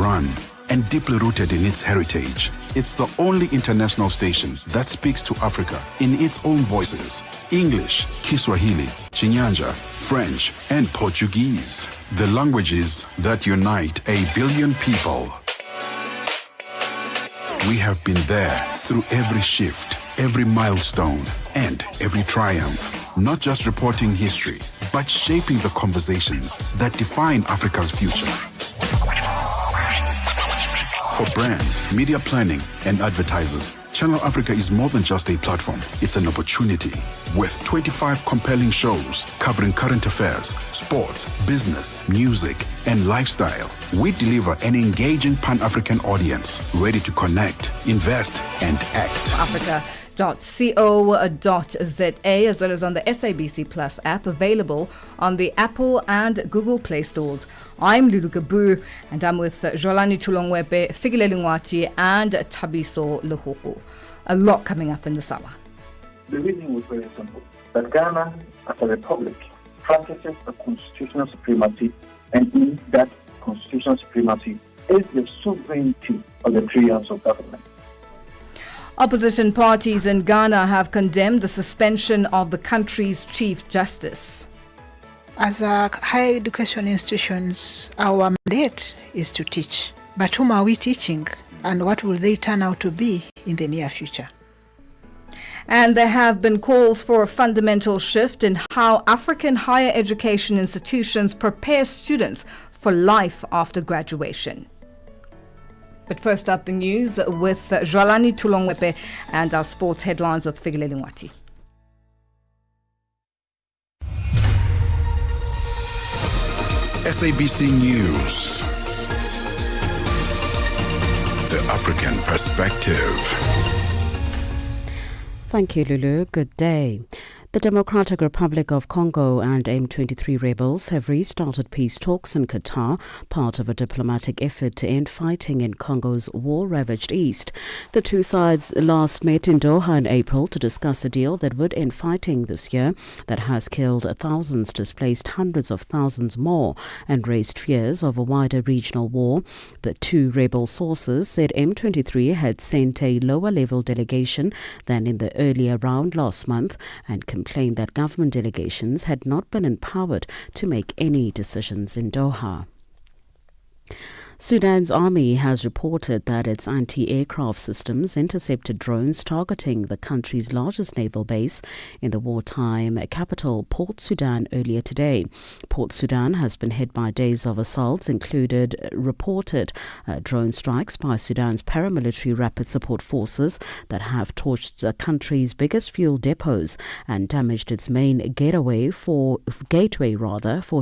run and deeply rooted in its heritage. It's the only international station that speaks to Africa in its own voices: English, Kiswahili, Chinyanja, French, and Portuguese. The languages that unite 1 billion people. We have been there through every shift, every milestone, and every triumph. Not just reporting history, but shaping the conversations that define Africa's future. For brands, media planning, and advertisers, Channel Africa is more than just a platform. It's an opportunity. With 25 compelling shows covering current affairs, sports, business, music, and lifestyle, we deliver an engaging Pan-African audience ready to connect, invest, and act. Africa.co.za, as well as on the SABC Plus app, available on the Apple and Google Play stores. I'm Lulu Gaboo, and I'm with Jolani Tulongwepe, Figile Lingwati, and Tabiso Lehoko. A lot coming up in the summer. The reason was very simple: that Ghana, as a republic, practices a constitutional supremacy, and in that constitutional supremacy is the sovereignty of the three arms of government. Opposition parties in Ghana have condemned the suspension of the country's Chief Justice. As a higher education institutions, our mandate is to teach. But whom are we teaching, and what will they turn out to be in the near future? And there have been calls for a fundamental shift in how African higher education institutions prepare students for life after graduation. But first up, the news with Jolani Tulongwepe and our sports headlines with Figile Lingwati. SABC News. The African Perspective. Thank you, Lulu. Good day. The Democratic Republic of Congo and M23 rebels have restarted peace talks in Qatar, part of a diplomatic effort to end fighting in Congo's war-ravaged east. The two sides last met in Doha in April to discuss a deal that would end fighting this year that has killed thousands, displaced hundreds of thousands more, and raised fears of a wider regional war. The two rebel sources said M23 had sent a lower-level delegation than in the earlier round last month and complained that government delegations had not been empowered to make any decisions in Doha. Sudan's army has reported that its anti-aircraft systems intercepted drones targeting the country's largest naval base in the wartime capital, Port Sudan, earlier today. Port Sudan has been hit by days of assaults, included reported drone strikes by Sudan's paramilitary rapid support forces that have torched the country's biggest fuel depots and damaged its main gateway for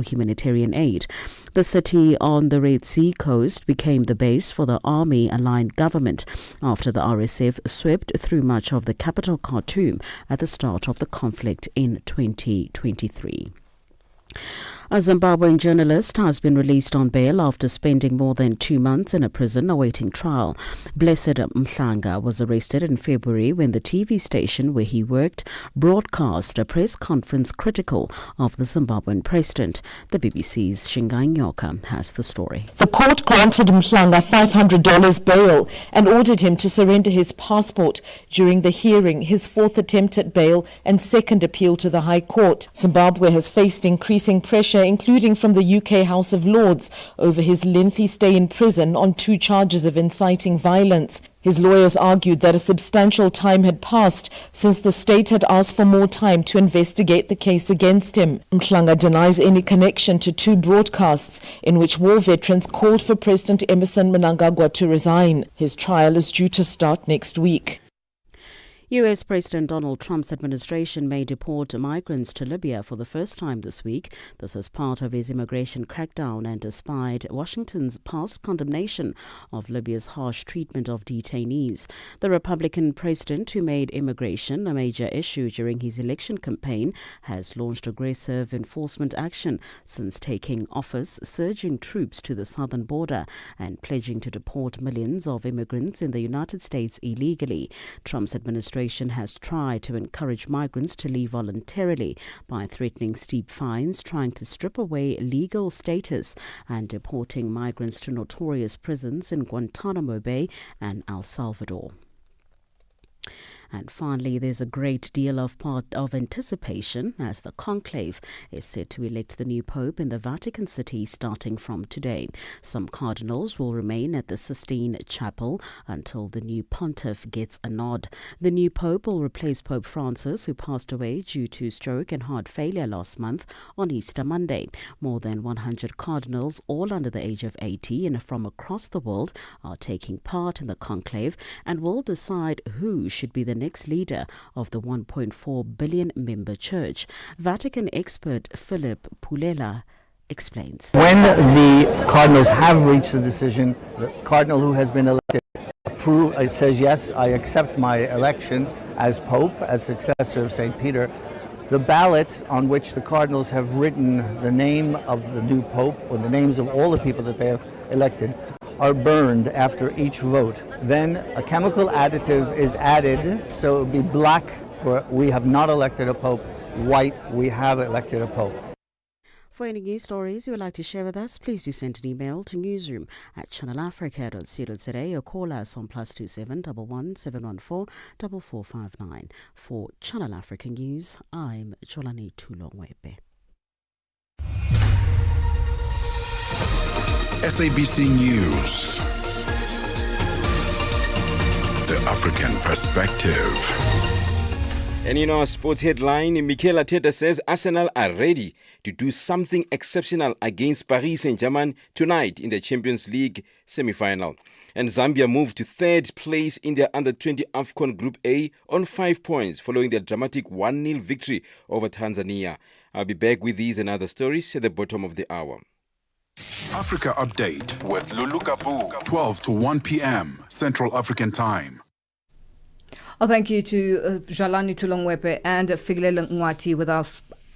humanitarian aid. The city on the Red Sea coast became the base for the army-aligned government after the RSF swept through much of the capital Khartoum at the start of the conflict in 2023. A Zimbabwean journalist has been released on bail after spending more than 2 months in a prison awaiting trial. Blessed Mhlanga was arrested in February when the TV station where he worked broadcast a press conference critical of the Zimbabwean president. The BBC's Shingai Nyoka has the story. The court granted Mhlanga $500 bail and ordered him to surrender his passport during the hearing, his fourth attempt at bail and second appeal to the High Court. Zimbabwe has faced increasing pressure, including from the UK House of Lords, over his lengthy stay in prison on 2 charges of inciting violence. His lawyers argued that a substantial time had passed since the state had asked for more time to investigate the case against him. Mhlanga denies any connection to 2 broadcasts in which war veterans called for President Emmerson Mnangagwa to resign. His trial is due to start next week. U.S. President Donald Trump's administration may deport migrants to Libya for the first time this week. This is part of his immigration crackdown and despite Washington's past condemnation of Libya's harsh treatment of detainees. The Republican president, who made immigration a major issue during his election campaign, has launched aggressive enforcement action since taking office, surging troops to the southern border and pledging to deport millions of immigrants in the United States illegally. Trump's administration administration has tried to encourage migrants to leave voluntarily by threatening steep fines, trying to strip away legal status, and deporting migrants to notorious prisons in Guantanamo Bay and El Salvador. And finally, there's a great deal of anticipation as the conclave is set to elect the new Pope in the Vatican City starting from today. Some cardinals will remain at the Sistine Chapel until the new pontiff gets a nod. The new Pope will replace Pope Francis, who passed away due to stroke and heart failure last month on Easter Monday. More than 100 cardinals, all under the age of 80 and from across the world, are taking part in the conclave and will decide who should be the next leader of the 1.4 billion member church. Vatican expert Philip Pulela explains. When the cardinals have reached a decision, the cardinal who has been elected says, yes, I accept my election as Pope, as successor of St. Peter. The ballots on which the cardinals have written the name of the new Pope, or the names of all the people that they have elected, are burned after each vote. Then a chemical additive is added, so it would be black for we have not elected a Pope, white we have elected a Pope. For any news stories you would like to share with us, please do send an email to newsroom@channelafrica.co.za or call us on +27 11 714 4459. For Channel Africa News, I'm Jolani Tulongwepe. SABC News. The African Perspective. And in our sports headline, Mikel Arteta says Arsenal are ready to do something exceptional against Paris Saint-Germain tonight in the Champions League semi-final. And Zambia moved to third place in their Under-20 AFCON Group A on 5 points following their dramatic 1-0 victory over Tanzania. I'll be back with these and other stories at the bottom of the hour. Africa Update with Lulu Gaboo, 12 to 1 p.m. Central African Time. Oh, thank you to Jalani Tulongwepe and Figile Nwati with our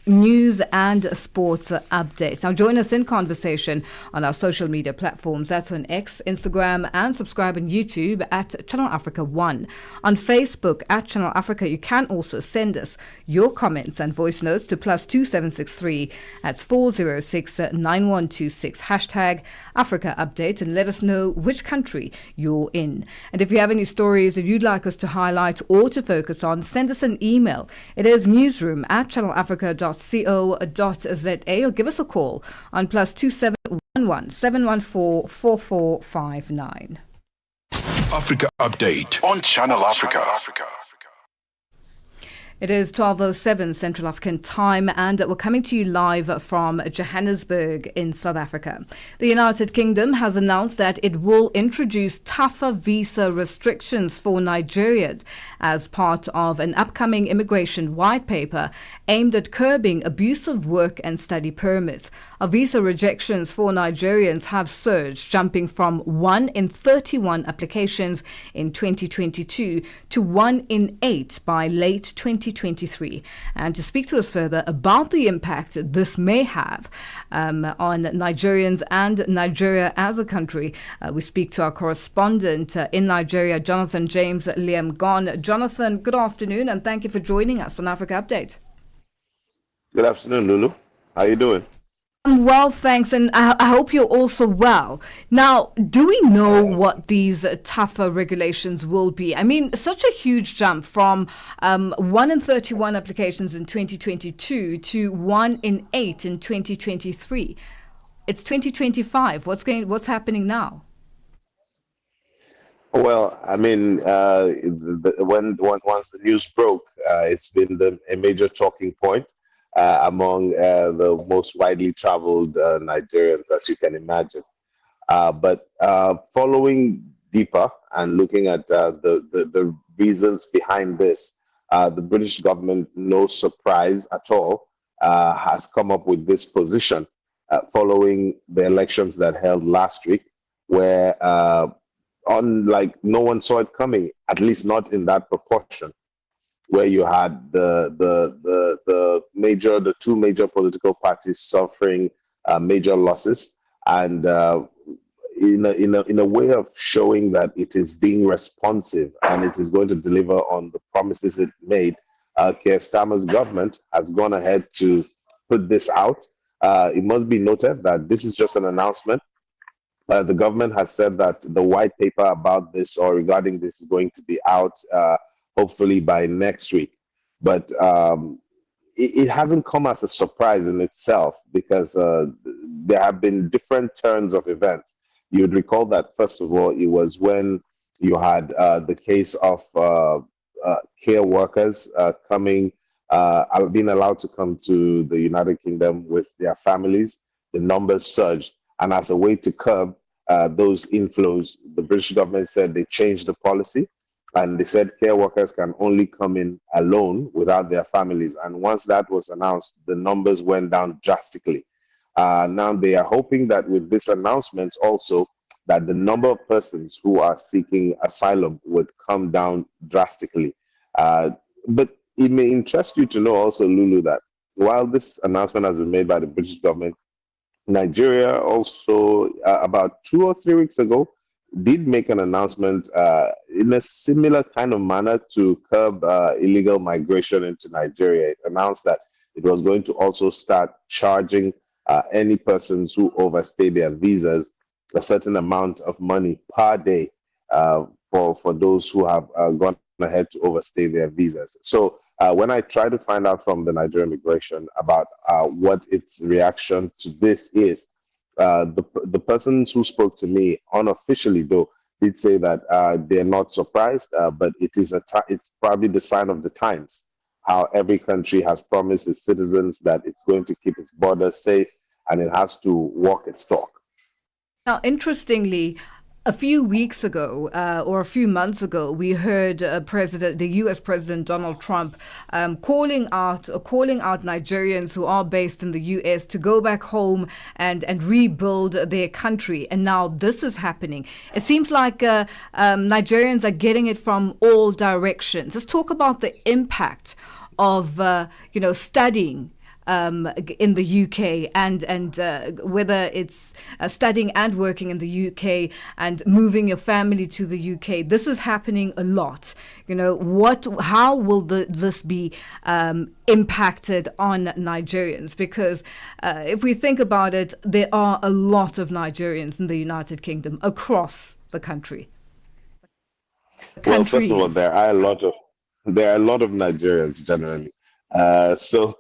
news and sports updates. Now join us in conversation on our social media platforms. That's on X, Instagram, and subscribe on YouTube at Channel Africa 1. On Facebook at Channel Africa, you can also send us your comments and voice notes to +2763 at 406 9126 #Africa Update, and let us know which country you're in. And if you have any stories that you'd like us to highlight or to focus on, send us an email. It is newsroom@channelafrica.co.za or give us a call on +2711 714 4459. Africa Update on Channel Africa. It is 12:07 Central African Time, and we're coming to you live from Johannesburg in South Africa. The United Kingdom has announced that it will introduce tougher visa restrictions for Nigerians as part of an upcoming immigration white paper aimed at curbing abusive work and study permits. Visa rejections for Nigerians have surged, jumping from 1 in 31 applications in 2022 to 1 in 8 by late 2023. And to speak to us further about the impact this may have on Nigerians and Nigeria as a country, we speak to our correspondent in Nigeria, Jonathan James Liam Gon. Jonathan, good afternoon, and thank you for joining us on Africa Update. Good afternoon, Lulu. How are you doing? I'm well, thanks, and I hope you're also well. Now, do we know what these tougher regulations will be? I mean, such a huge jump from 1 in 31 applications in 2022 to 1 in 8 in 2023. It's 2025. What's happening now? Well, I mean, once the news broke, it's been a major talking point among the most widely traveled Nigerians, as you can imagine. But following deeper and looking at the reasons behind this, the British government, no surprise at all, has come up with this position following the elections that held last week, where unlike no one saw it coming, at least not in that proportion, where you had the two major political parties suffering major losses, and in a way of showing that it is being responsive and it is going to deliver on the promises it made, Keir Starmer's government has gone ahead to put this out. It must be noted that this is just an announcement. The government has said that the white paper about this or regarding this is going to be out hopefully by next week. But it hasn't come as a surprise in itself because there have been different turns of events. You'd recall that, first of all, it was when you had the case of care workers being allowed to come to the United Kingdom with their families. The numbers surged. And as a way to curb those inflows, the British government said they changed the policy. And they said care workers can only come in alone without their families. And once that was announced, the numbers went down drastically. Now they are hoping that with this announcement also, that the number of persons who are seeking asylum would come down drastically. But it may interest you to know also, Lulu, that while this announcement has been made by the British government, Nigeria also, about 2 or 3 weeks ago, did make an announcement in a similar kind of manner to curb illegal migration into Nigeria. It announced that it was going to also start charging any persons who overstay their visas a certain amount of money per day for those who have gone ahead to overstay their visas. So when I try to find out from the Nigerian immigration about what its reaction to this is, the persons who spoke to me unofficially, though, did say that they're not surprised, but it's probably the sign of the times, how every country has promised its citizens that it's going to keep its borders safe and it has to walk its talk. Now, interestingly, a few weeks ago or a few months ago, we heard the U.S. President Donald Trump calling out Nigerians who are based in the U.S. to go back home and rebuild their country. And now this is happening. It seems like Nigerians are getting it from all directions. Let's talk about the impact of studying in the UK and whether it's studying and working in the UK and moving your family to the UK. This is happening a lot. How will this be impacted on Nigerians? Because if we think about it, there are a lot of Nigerians in the United Kingdom across the country. Well, first of all, there are a lot of Nigerians generally. So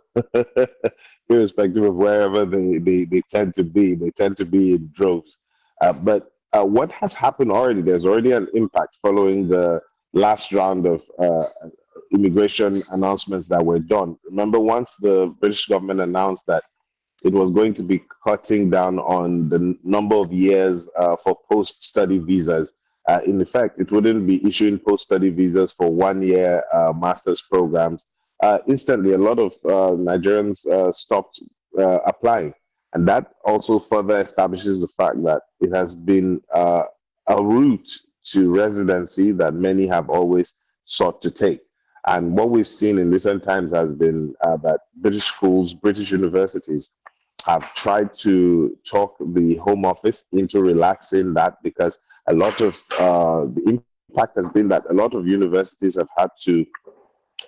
irrespective of wherever they tend to be in droves. But what has happened already, there's already an impact following the last round of immigration announcements that were done. Remember, once the British government announced that it was going to be cutting down on the number of years for post-study visas, in effect, it wouldn't be issuing post-study visas for 1 year master's programs. Instantly, a lot of Nigerians stopped applying. And that also further establishes the fact that it has been a route to residency that many have always sought to take. And what we've seen in recent times has been that British schools, British universities have tried to talk the Home Office into relaxing that, because a lot of the impact has been that a lot of universities have had to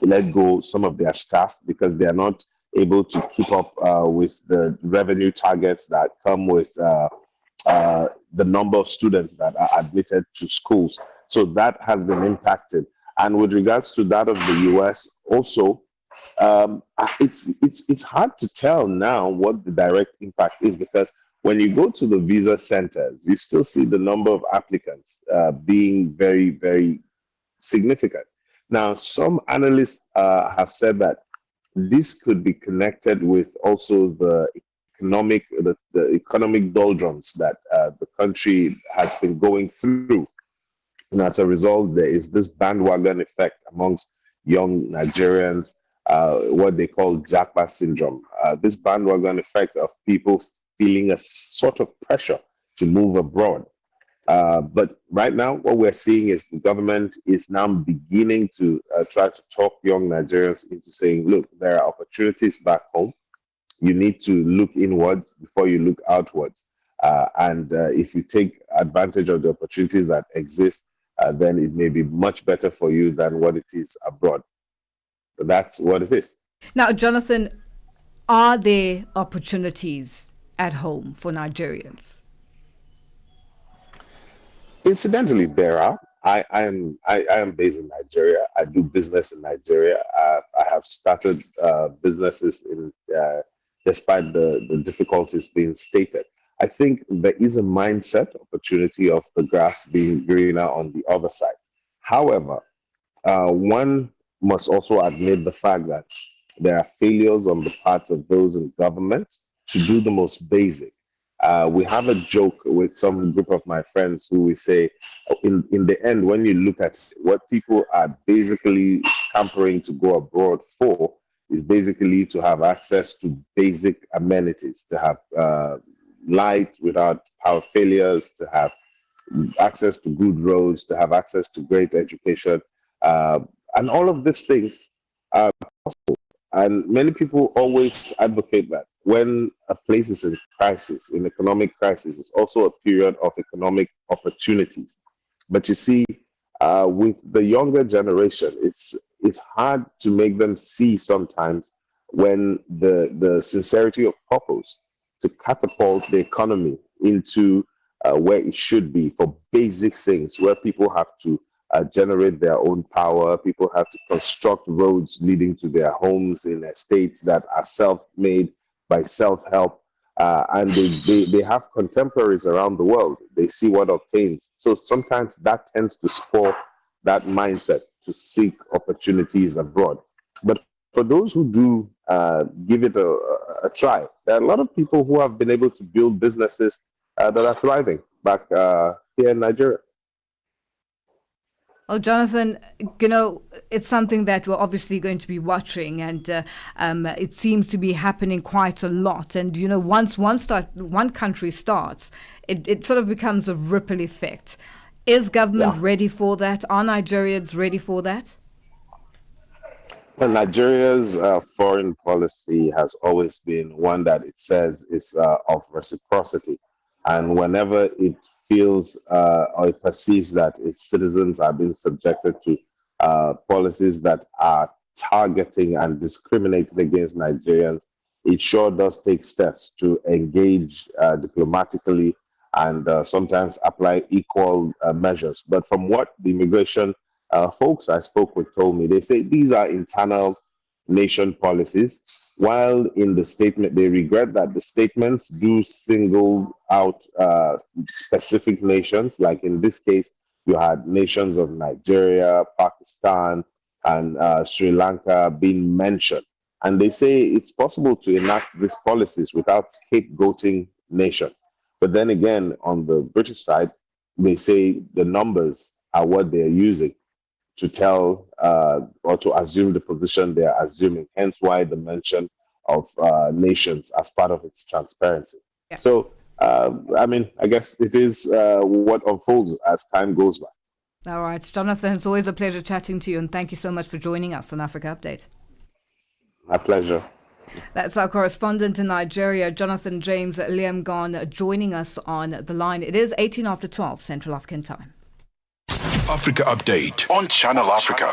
let go some of their staff because they are not able to keep up with the revenue targets that come with the number of students that are admitted to schools. So that has been impacted. And with regards to that of the US also, it's hard to tell now what the direct impact is, because when you go to the visa centers, you still see the number of applicants being very, very significant. Now, some analysts have said that this could be connected with also the economic doldrums that the country has been going through. And as a result, there is this bandwagon effect amongst young Nigerians, what they call Japa syndrome. This bandwagon effect of people feeling a sort of pressure to move abroad. But right now, what we're seeing is the government is now beginning to try to talk young Nigerians into saying, look, there are opportunities back home. You need to look inwards before you look outwards. And if you take advantage of the opportunities that exist, then it may be much better for you than what it is abroad. But that's what it is. Now, Jonathan, are there opportunities at home for Nigerians? Incidentally, there are. I am based in Nigeria. I do business in Nigeria. I have started businesses despite the difficulties being stated. I think there is a mindset opportunity of the grass being greener on the other side. However, one must also admit the fact that there are failures on the parts of those in government to do the most basic. We have a joke with some group of my friends who we say, in the end, when you look at what people are basically scampering to go abroad for, is basically to have access to basic amenities, to have light without power failures, to have access to good roads, to have access to great education. And all of these things are possible. And many people always advocate that when a place is in crisis, in economic crisis, it's also a period of economic opportunities. But you see, with the younger generation, it's hard to make them see sometimes when the sincerity of purpose to catapult the economy into where it should be for basic things, where people have to generate their own power. People have to construct roads leading to their homes in estates that are self-made by self-help. And they have contemporaries around the world. They see what obtains. So sometimes that tends to spur that mindset to seek opportunities abroad. But for those who do give it a try, there are a lot of people who have been able to build businesses that are thriving back here in Nigeria. Well, Jonathan, it's something that we're obviously going to be watching, and it seems to be happening quite a lot. And, once one country starts, it sort of becomes a ripple effect. Is government ready for that? Are Nigerians ready for that? Well, Nigeria's foreign policy has always been one that it says is of reciprocity. And whenever it feels or it perceives that its citizens are being subjected to policies that are targeting and discriminating against Nigerians, it sure does take steps to engage diplomatically and sometimes apply equal measures. But from what the immigration folks I spoke with told me, they say these are internal nation policies, while in the statement they regret that the statements do single out specific nations. Like in this case, you had nations of Nigeria, Pakistan, and Sri Lanka being mentioned. And they say it's possible to enact these policies without scapegoating nations. But then again, on the British side, they say the numbers are what they're using to tell or to assume the position they're assuming, hence why the mention of nations as part of its transparency. Yeah. So, I guess it is what unfolds as time goes by. All right, Jonathan, it's always a pleasure chatting to you, and thank you so much for joining us on Africa Update. My pleasure. That's our correspondent in Nigeria, Jonathan James Liamgon, joining us on the line. It is 18 after 12 Central African Time. Africa Update on Channel Africa.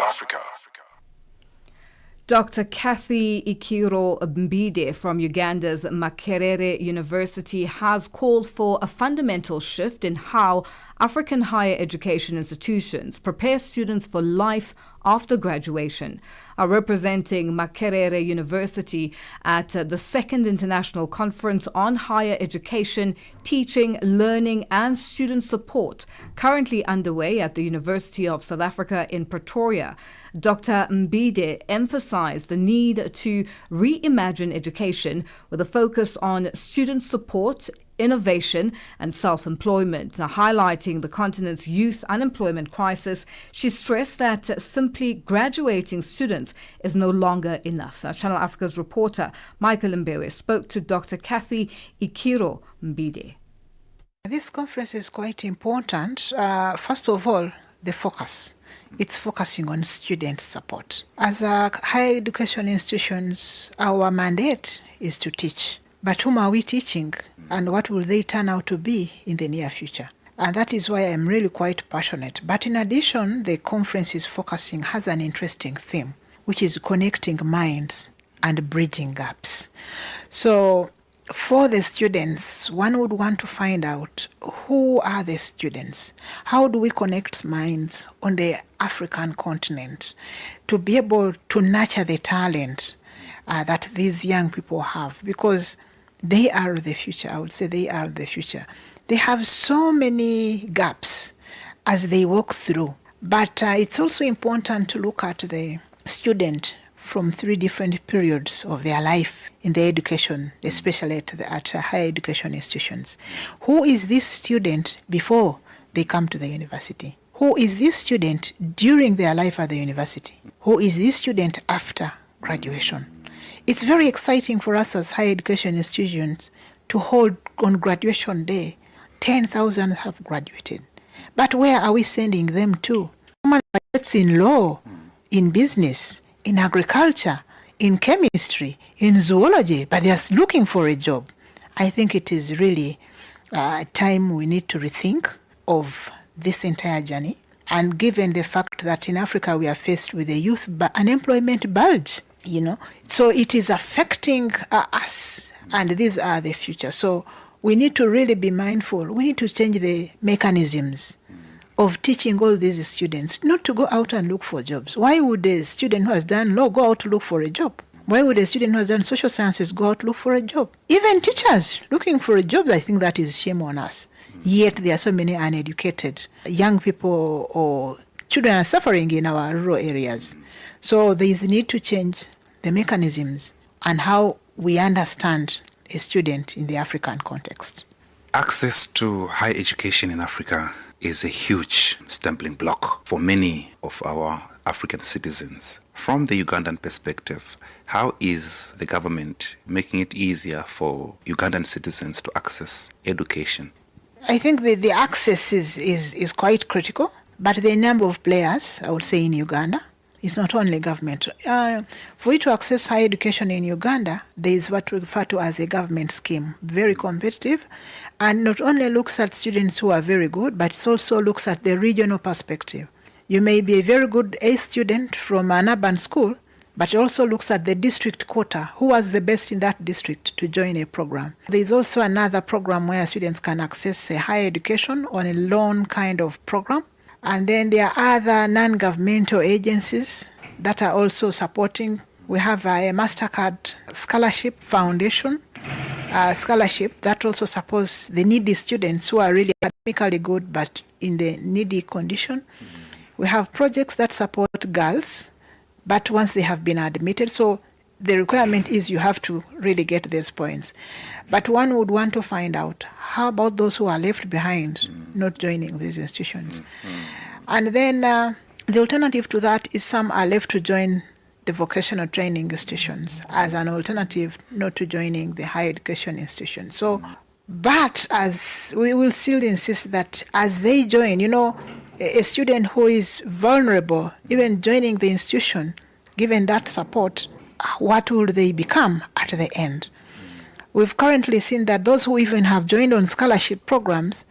Dr. Kathy Ikiro Mbide from Uganda's Makerere University has called for a fundamental shift in how African higher education institutions prepare students for life after graduation. Representing Makerere University at the Second International Conference on Higher Education, Teaching, Learning and Student Support, currently underway at the University of South Africa in Pretoria, Dr. Mbide emphasized the need to reimagine education with a focus on student support, innovation and self-employment. Now, highlighting the continent's youth unemployment crisis, she stressed that simply graduating students is no longer enough. Now, Channel Africa's reporter Michael Mbewe spoke to Dr. Kathy Ikiro Mbide. This conference is quite important. First of all, the focus. It's focusing on student support. As higher education institutions, our mandate is to teach. but whom are we teaching, and what will they turn out to be in the near future? And that is why I'm really quite passionate. But in addition, the conference has an interesting theme, which is connecting minds and bridging gaps. So for the students, one would want to find out who are the students? How do we connect minds on the African continent to be able to nurture the talent that these young people have? Because they are the future. I would say they are the future. They have so many gaps as they walk through. But it's also important to look at the student from 3 different periods of their life in the education, especially at higher education institutions. Who is this student before they come to the university? Who is this student during their life at the university? Who is this student after graduation? It's very exciting for us as higher education institutions to hold on graduation day 10,000 have graduated. But where are we sending them to? Someone graduates in law, in business, in agriculture, in chemistry, in zoology, but they are looking for a job. I think it is really time we need to rethink of this entire journey. And given the fact that in Africa we are faced with a youth unemployment bulge, so it is affecting us, and these are the future. So we need to really be mindful. We need to change the mechanisms of teaching all these students not to go out and look for jobs. Why would a student who has done law go out to look for a job? Why would a student who has done social sciences go out to look for a job? Even teachers looking for a job, I think that is shame on us. Yet there are so many uneducated young people or children are suffering in our rural areas. So there is need to change the mechanisms and how we understand a student in the African context. Access to higher education in Africa is a huge stumbling block for many of our African citizens. From the Ugandan perspective, how is the government making it easier for Ugandan citizens to access education? I think the access is quite critical, but the number of players, I would say, in Uganda, it's not only government. For you to access higher education in Uganda, there is what we refer to as a government scheme, very competitive, and not only looks at students who are very good, but it also looks at the regional perspective. You may be a very good A student from an urban school, but it also looks at the district quota, who was the best in that district to join a program. There is also another program where students can access a higher education on a loan kind of program. And then there are other non-governmental agencies that are also supporting. We have a MasterCard Scholarship Foundation scholarship that also supports the needy students who are really academically good but in the needy condition. We have projects that support girls, but once they have been admitted, so the requirement is you have to really get these points. But one would want to find out, how about those who are left behind, not joining these institutions? And then the alternative to that is some are left to join the vocational training institutions as an alternative not to joining the higher education institution. So, but as we will still insist that as they join, a student who is vulnerable, even joining the institution, given that support, what will they become at the end? We've currently seen that those who even have joined on scholarship programs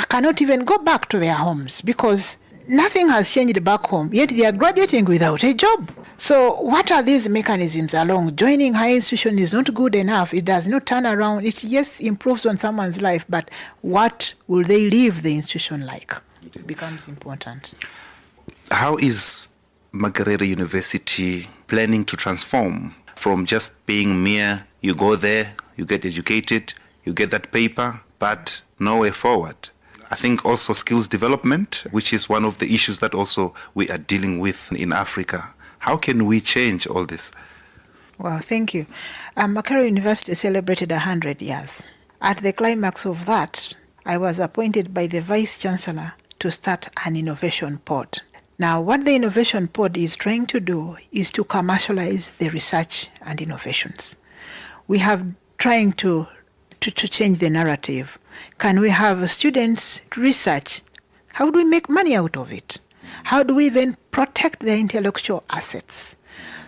cannot even go back to their homes because nothing has changed back home, yet they are graduating without a job. So what are these mechanisms along? Joining higher institution is not good enough. It does not turn around. It yes improves on someone's life, but what will they leave the institution like? It becomes important. How is Makerere University planning to transform from just being mere, you go there, you get educated, you get that paper, but no way forward? I think also skills development, which is one of the issues that also we are dealing with in Africa. How can we change all this? Well, thank you. Makerere University celebrated 100 years. At the climax of that, I was appointed by the Vice Chancellor to start an innovation pod. Now, what the innovation pod is trying to do is to commercialize the research and innovations. We have trying to change the narrative. Can we have students research? How do we make money out of it? How do we even protect their intellectual assets?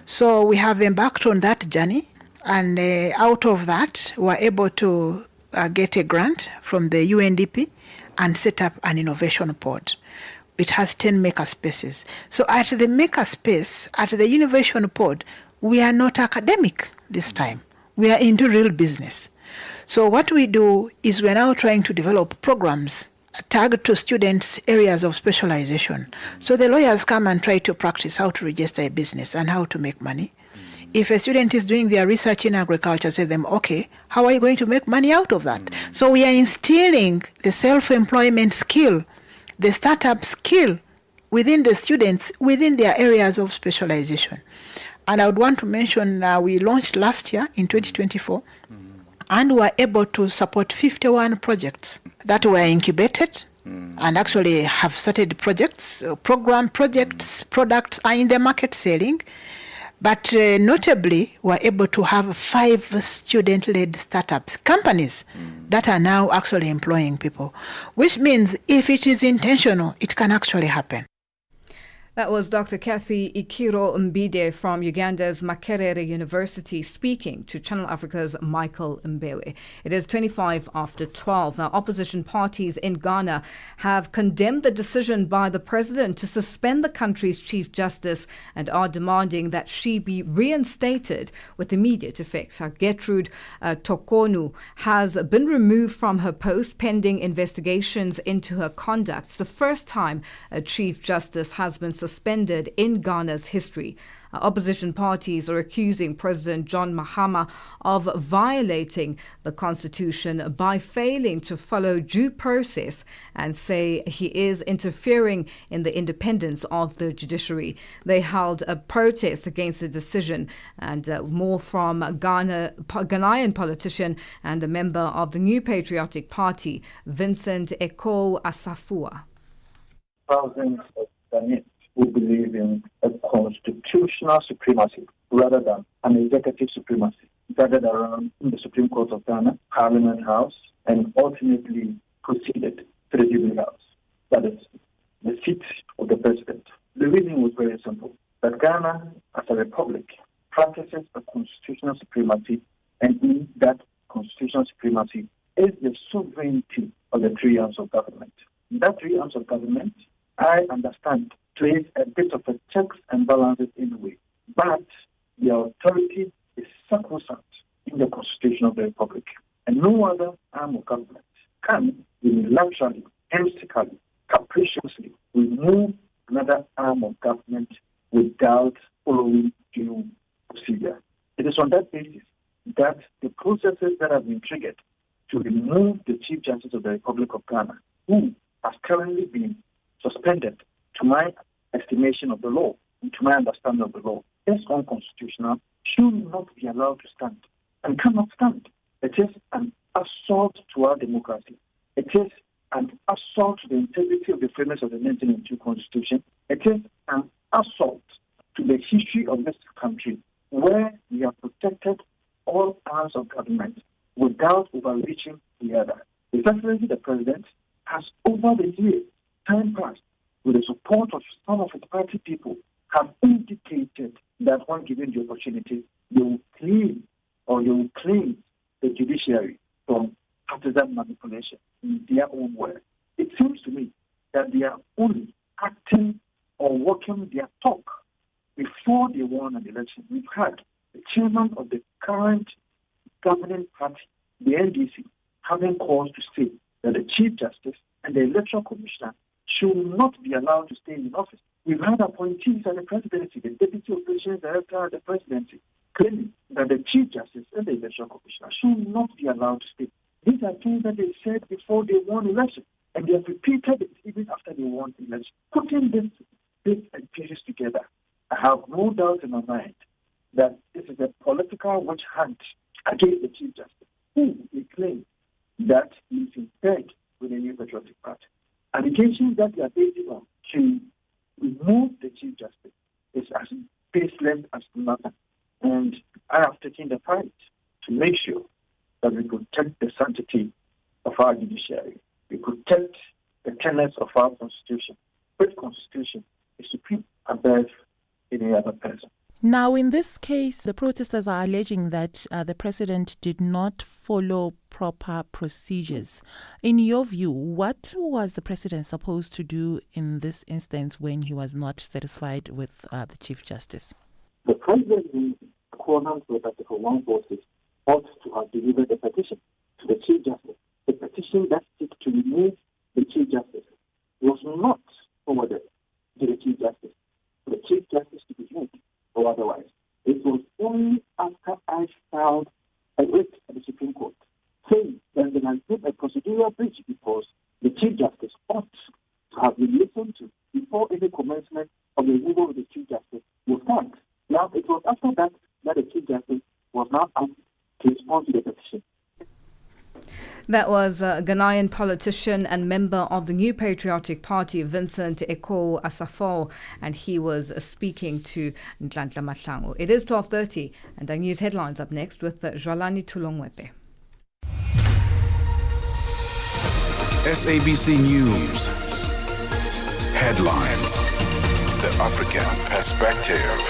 So we have embarked on that journey, And out of that, we're able to get a grant from the UNDP and set up an innovation pod. It has 10 maker spaces. So at the maker space, at the innovation pod, we are not academic this time. We are into real business. So what we do is we're now trying to develop programs tagged to students' areas of specialization. So the lawyers come and try to practice how to register a business and how to make money. If a student is doing their research in agriculture, say them, okay, how are you going to make money out of that? So we are instilling the self-employment skill, the startup skill within the students, within their areas of specialization. And I would want to mention we launched last year in 2024, and were able to support 51 projects that were incubated and actually have started projects, program projects, products are in the market selling. But notably, we're able to have 5 student-led startups, companies that are now actually employing people, which means if it is intentional, it can actually happen. That was Dr. Kathy Ikiro Mbide from Uganda's Makerere University speaking to Channel Africa's Michael Mbewe. It is 25 after 12. Now, opposition parties in Ghana have condemned the decision by the president to suspend the country's Chief Justice and are demanding that she be reinstated with immediate effect. Gertrude Tokonu has been removed from her post pending investigations into her conduct. It's the first time a Chief Justice has been suspended in Ghana's history. Opposition parties are accusing President John Mahama of violating the constitution by failing to follow due process and say he is interfering in the independence of the judiciary. They held a protest against the decision, and more from Ghanaian politician and a member of the New Patriotic Party, Vincent Eko Asafua. Thousands of Ghanaians who believe in a constitutional supremacy rather than an executive supremacy gathered around in the Supreme Court of Ghana, Parliament House, and ultimately proceeded to the Jubilee House. That is the seat of the president. The reason was very simple, that Ghana, as a republic, practices a constitutional supremacy, and in that constitutional supremacy is the sovereignty of the 3 arms of government. That 3 arms of government, I understand, plays a bit of a checks and balances in a way. But the authority is sacrosanct in the Constitution of the Republic. And no other arm of government can unilaterally, whimsically, capriciously remove another arm of government without following due procedure. It is on that basis that the processes that have been triggered to remove the Chief Justice of the Republic of Ghana, who has currently been suspended, to my estimation of the law, and to my understanding of the law, is unconstitutional, should not be allowed to stand and cannot stand. It is an assault to our democracy. It is an assault to the integrity of the framers of the 1992 Constitution. It is an assault to the history of this country, where we have protected all arms of government without overreaching the other. His Excellency the President has, over the years, time past, with the support of some of his party people, have indicated that when given the opportunity, they will claim the judiciary from partisan manipulation in their own words. It seems to me that they are only acting or walking their talk before they won an election. We've had the chairman of the current governing party, the NDC, having cause to say that the Chief Justice and the Electoral Commissioner should not be allowed to stay in office. We've had appointees at the presidency, the Deputy Operations Director at the presidency, claiming that the Chief Justice and the Electoral Commissioner should not be allowed to stay. These are things that they said before they won election, and they have repeated it even after they won election. Putting this bits and pieces together, I have no doubt in my mind that this is a political witch hunt against the Chief Justice, who they claim that he is in bed with the New Patriotic Party. Allegations that they are basing on to remove the Chief Justice is as baseless as nothing. And I have taken the fight to make sure that we protect the sanctity of our judiciary. We protect the tenets of our Constitution. Which Constitution is supreme above any other person. Now, in this case, the protesters are alleging that the president did not follow proper procedures. In your view, what was the president supposed to do in this instance when he was not satisfied with the Chief Justice? The president, in accordance with Article 146, ought to have delivered a petition to the Chief Justice. The petition that seeks to remove the Chief Justice was not forwarded to the Chief Justice. For the Chief Justice to be heard or otherwise. It was only after I filed a writ at the Supreme Court saying that there has been a procedural breach because the Chief Justice ought to have been listened to before any commencement of the removal of the Chief Justice was done. Now, it was after that the Chief Justice was now asked to respond to the petition. That was a Ghanaian politician and member of the New Patriotic Party, Vincent Eko Asafo, and he was speaking to Nhlanhla Mahlangu. It is 12:30, and our news headlines up next with Jwalani Tulongwepe. SABC News. Headlines. The African Perspective.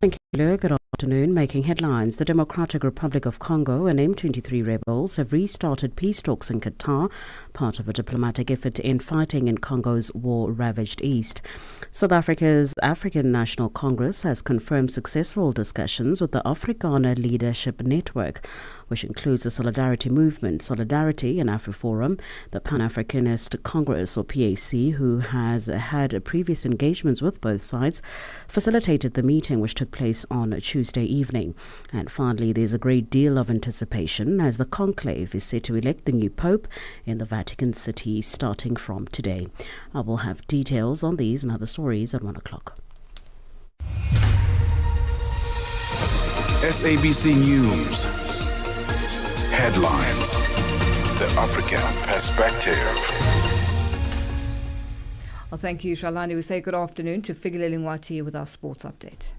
Thank you, good afternoon. Making headlines, the Democratic Republic of Congo and M23 rebels have restarted peace talks in Qatar, part of a diplomatic effort to end fighting in Congo's war-ravaged east. South Africa's African National Congress has confirmed successful discussions with the Afrikaner Leadership Network, which includes the Solidarity Movement, Solidarity and AfriForum, the Pan-Africanist Congress, or PAC, who has had previous engagements with both sides, facilitated the meeting, which took place on Tuesday evening. And finally, there's a great deal of anticipation as the conclave is set to elect the new Pope in the Vatican City starting from today. I will have details on these and other stories at 1 o'clock. SABC News. Headlines. The African Perspective. Well, thank you, Shalani. We say good afternoon to Figile Lingwati with our sports update.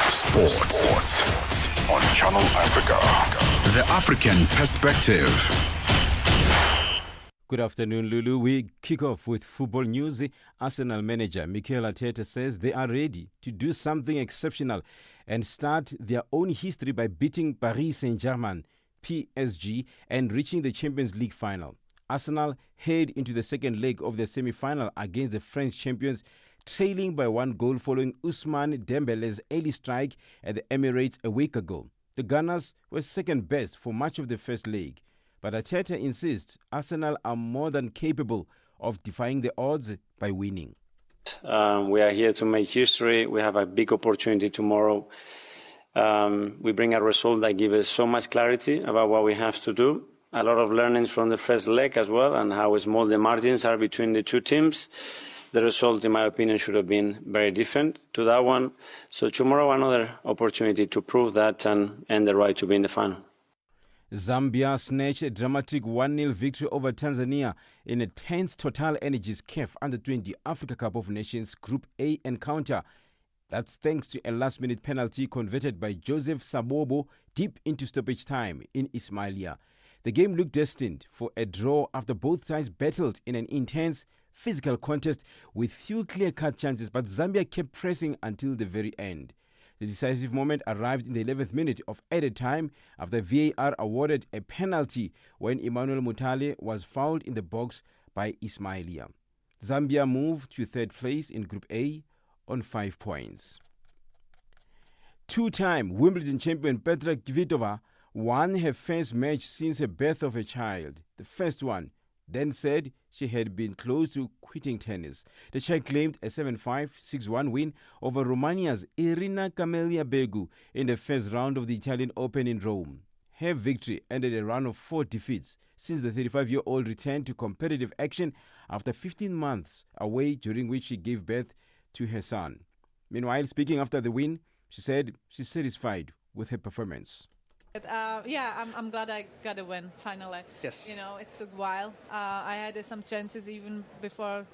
Sports on Channel Africa. The African Perspective. Good afternoon, Lulu. We kick off with football news. Arsenal manager Mikel Arteta says they are ready to do something exceptional and start their own history by beating Paris Saint-Germain, PSG, and reaching the Champions League final. Arsenal head into the second leg of the semi-final against the French champions, trailing by 1 goal following Ousmane Dembele's early strike at the Emirates a week ago. The Gunners were second best for much of the first leg, but Arteta insists Arsenal are more than capable of defying the odds by winning. We are here to make history. We have a big opportunity tomorrow. We bring a result that gives us so much clarity about what we have to do. A lot of learnings from the first leg as well, and how small the margins are between the two teams. The result, in my opinion, should have been very different to that one. So tomorrow, another opportunity to prove that and the right to be in the final. Zambia snatched a dramatic 1-0 victory over Tanzania in a tense Total Energies CAF Under-20 Africa Cup of Nations Group A encounter. That's thanks to a last-minute penalty converted by Joseph Sabobo deep into stoppage time in Ismailia. The game looked destined for a draw after both sides battled in an intense physical contest with few clear-cut chances, but Zambia kept pressing until the very end. The decisive moment arrived in the 11th minute of added time after VAR awarded a penalty when Emmanuel Mutale was fouled in the box by Ismailia. Zambia moved to third place in Group A on 5 points. Two-time Wimbledon champion Petra Kvitova won her first match since her birth of a child. The first one, then said she had been close to quitting tennis. The Czech claimed a 7-5, 6-1 win over Romania's Irina Camelia Begu in the first round of the Italian Open in Rome. Her victory ended a run of 4 defeats since the 35-year-old returned to competitive action after 15 months away, during which she gave birth to her son. Meanwhile, speaking after the win, she said she's satisfied with her performance. I'm glad I got a win finally. Yes. It took a while. I had some chances even before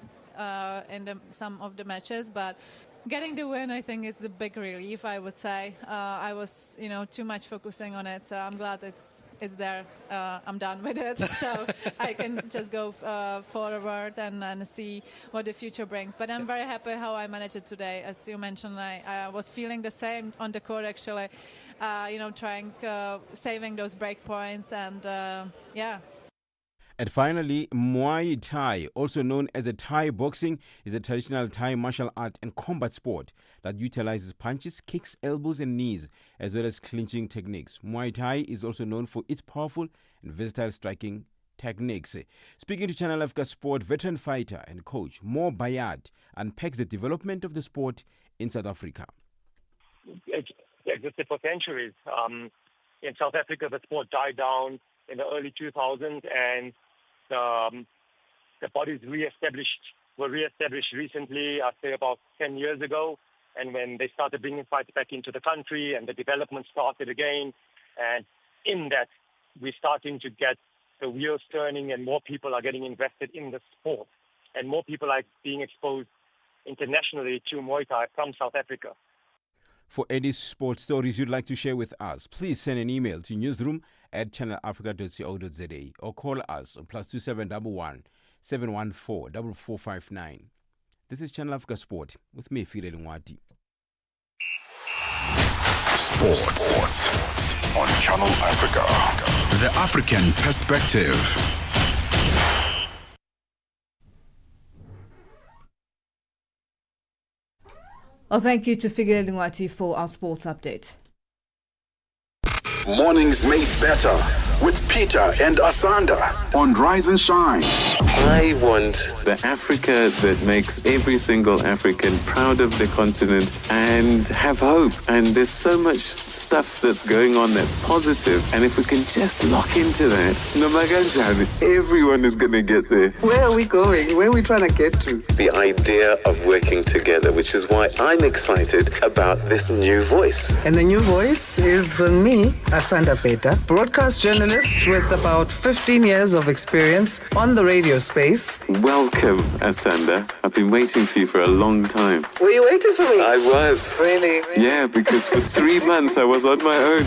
in some of the matches, but Getting the win, I think, is the big relief, I would say. I was, too much focusing on it, so I'm glad it's there. I'm done with it, so I can just go forward and see what the future brings. But I'm very happy how I managed it today. As you mentioned, I was feeling the same on the court, actually, trying, saving those break points, and yeah. And finally, Muay Thai, also known as the Thai boxing, is a traditional Thai martial art and combat sport that utilizes punches, kicks, elbows, and knees, as well as clinching techniques. Muay Thai is also known for its powerful and versatile striking techniques. Speaking to Channel Africa Sport, veteran fighter and coach Mo Bayat unpacks the development of the sport in South Africa. It existed for centuries. In South Africa, the sport died down in the early 2000s, and the bodies were reestablished recently, I'd say about 10 years ago, and when they started bringing fights back into the country and the development started again, and in that we're starting to get the wheels turning and more people are getting invested in the sport and more people are being exposed internationally to Muay Thai from South Africa. For any sports stories you'd like to share with us, please send an email to newsroom@channelafrica.co.za or call us on +2711 714 4459. This is Channel Africa Sport with me, File Lungwati. Sports on Channel Africa. The African perspective. Well, thank you to Figile Lungwati for our sports update. Mornings made better with Peter and Asanda on Rise and Shine. I want the Africa that makes every single African proud of the continent and have hope. And there's so much stuff that's going on that's positive. And if we can just lock into that, Namaganjan, everyone is going to get there. Where are we going? Where are we trying to get to? The idea of working together, which is why I'm excited about this new voice. And the new voice is me, Asanda Peta, broadcast journalist with about 15 years of experience on the radio space. Welcome, Asanda. I've been waiting for you for a long time. Were you waiting for me? I was. Really? Yeah, because for 3 months I was on my own.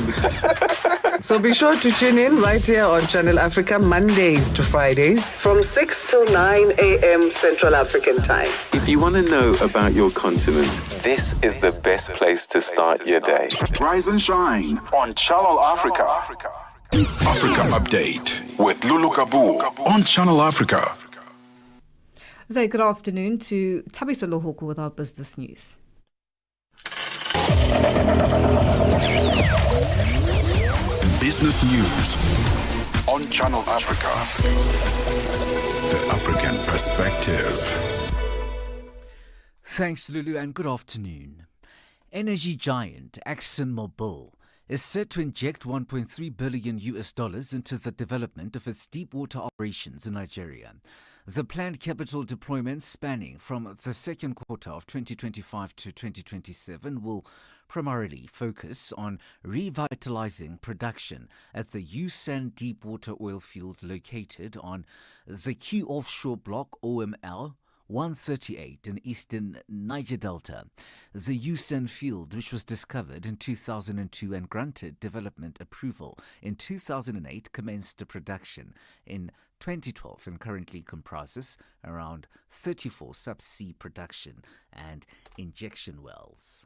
So be sure to tune in right here on Channel Africa Mondays to Fridays from 6 till 9 a.m. Central African Time. If you want to know about your continent, this is the best place to start your day. Rise and Shine on Channel Africa. Africa Update with Lulu Gaboo on Channel Africa. Say good afternoon to Tabiso Lohoku with our business news. Business news on Channel Africa. The African perspective. Thanks, Lulu, and good afternoon. Energy giant ExxonMobil is set to inject $1.3 billion into the development of its deep-water operations in Nigeria. The planned capital deployment spanning from the second quarter of 2025 to 2027 will primarily focus on revitalizing production at the Usan deep-water oil field located on the Q offshore block OML 138 in eastern Niger Delta. The Usan field, which was discovered in 2002 and granted development approval in 2008, commenced production in 2012 and currently comprises around 34 subsea production and injection wells.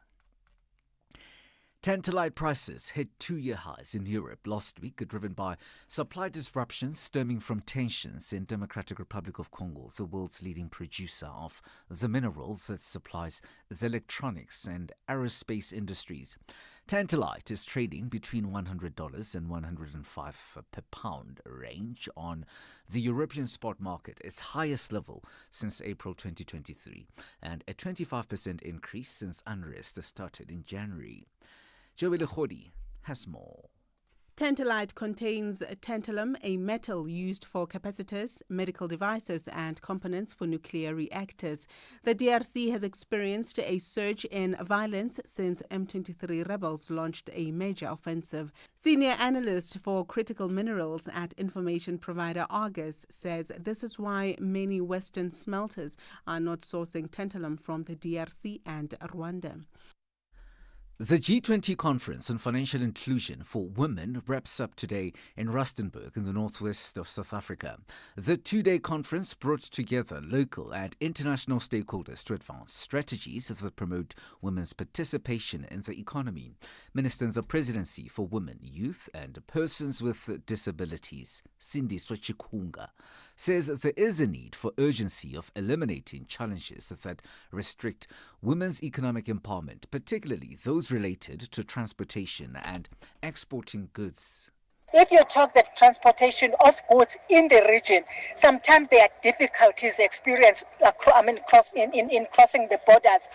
Tantalite prices hit two-year highs in Europe last week, driven by supply disruptions stemming from tensions in Democratic Republic of Congo, the world's leading producer of the minerals that supplies the electronics and aerospace industries. Tantalite is trading between $100 and $105 per pound range on the European spot market, its highest level since April 2023, and a 25% increase since unrest started in January. Joey Lechodi has more. Tantalite contains tantalum, a metal used for capacitors, medical devices and components for nuclear reactors. The DRC has experienced a surge in violence since M23 rebels launched a major offensive. Senior analyst for critical minerals at information provider Argus says this is why many Western smelters are not sourcing tantalum from the DRC and Rwanda. The G20 Conference on Financial Inclusion for Women wraps up today in Rustenburg in the northwest of South Africa. The two-day conference brought together local and international stakeholders to advance strategies that promote women's participation in the economy. Minister in the Presidency for Women, Youth and Persons with Disabilities, Cindy Sochikunga, says there is a need for urgency of eliminating challenges that restrict women's economic empowerment, particularly those related to transportation and exporting goods. If you talk the transportation of goods in the region, sometimes there are difficulties experienced in crossing the borders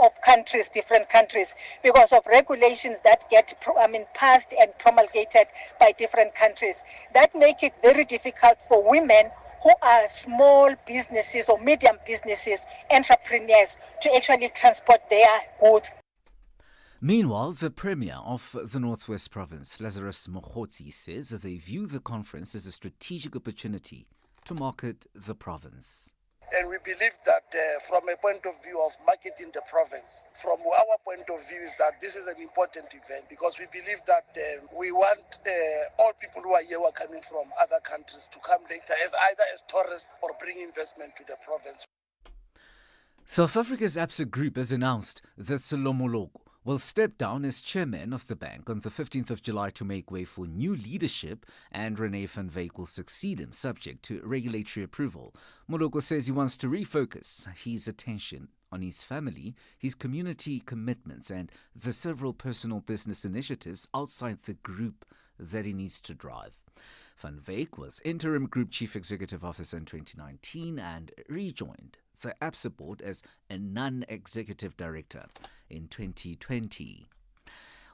of countries, different countries, because of regulations that get passed and promulgated by different countries. That make it very difficult for women who are small businesses or medium businesses, entrepreneurs, to actually transport their goods. Meanwhile, the Premier of the Northwest Province, Lazarus Mokhotsi, says that they view the conference as a strategic opportunity to market the province. And we believe that from a point of view of marketing the province, from our point of view is that this is an important event because we believe that we want all people who are here who are coming from other countries to come later as either as tourists or bring investment to the province. South Africa's Absa Group has announced that Solomologo will step down as chairman of the bank on the 15th of July to make way for new leadership, and Rene van Wyk will succeed him subject to regulatory approval. Moloko says he wants to refocus his attention on his family, his community commitments and the several personal business initiatives outside the group that he needs to drive. Van Wyk was interim group chief executive officer in 2019 and rejoined the Absa board as a non-executive director in 2020.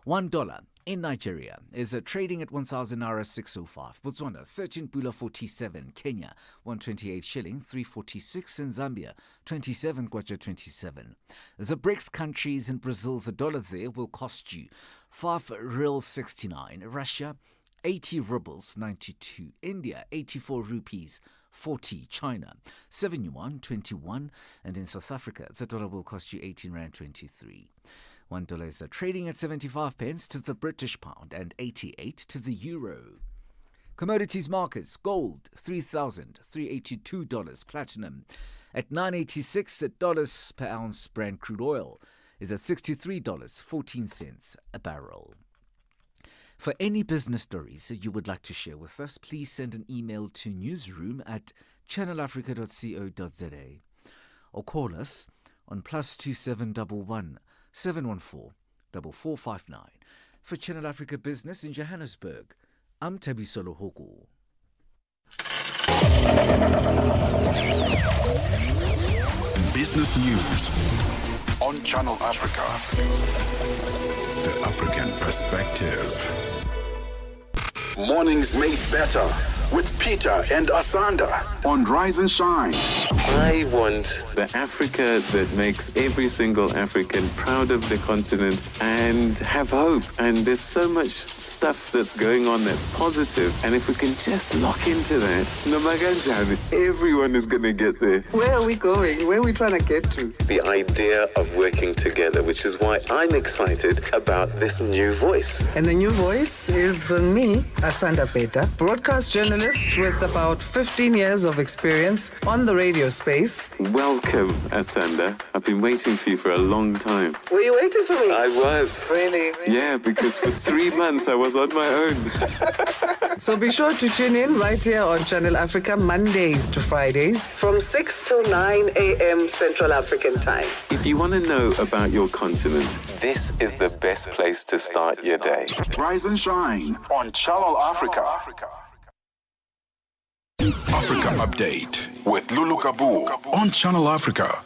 $1 in Nigeria is trading at 1,000 naira 605. Botswana 13.47. Kenya 128 shilling 346. In Zambia 27 kwacha 27. The BRICS countries in Brazil, the dollar there will cost you 5 real 69. Russia 80 rubles 92. India 84 rupees 40. China 7 yuan 21. And in South Africa the dollar will cost you 18 rand 23. $1 is trading at 75 pence to the British pound and 88 to the euro. Commodities markets: gold $3,382, platinum at $986 per ounce, Brent crude oil is at $63.14 a barrel. For any business stories you would like to share with us, please send an email to newsroom@channelafrica.co.za or call us on +2711 714 4459. For Channel Africa Business in Johannesburg, I'm Tabiso Lohoko. Business news on Channel Africa. The African perspective. Mornings made better with Peter and Asanda on Rise and Shine. I want the Africa that makes every single African proud of the continent and have hope. And there's so much stuff that's going on that's positive. And if we can just lock into that, Nomaganjan, everyone is going to get there. Where are we going? Where are we trying to get to? The idea of working together, which is why I'm excited about this new voice. And the new voice is me, Asanda Peta, broadcast journalist with about 15 years of experience on the radio space. Welcome, Asanda. I've been waiting for you for a long time. Were you waiting for me? I was. Really? Yeah, because for 3 months I was on my own. So be sure to tune in right here on Channel Africa Mondays to Fridays from 6 till 9 a.m. Central African Time. If you want to know about your continent, this is the best place to start your day. Rise and Shine on Channel Africa. Africa Update with Lulu Gaboo on Channel Africa.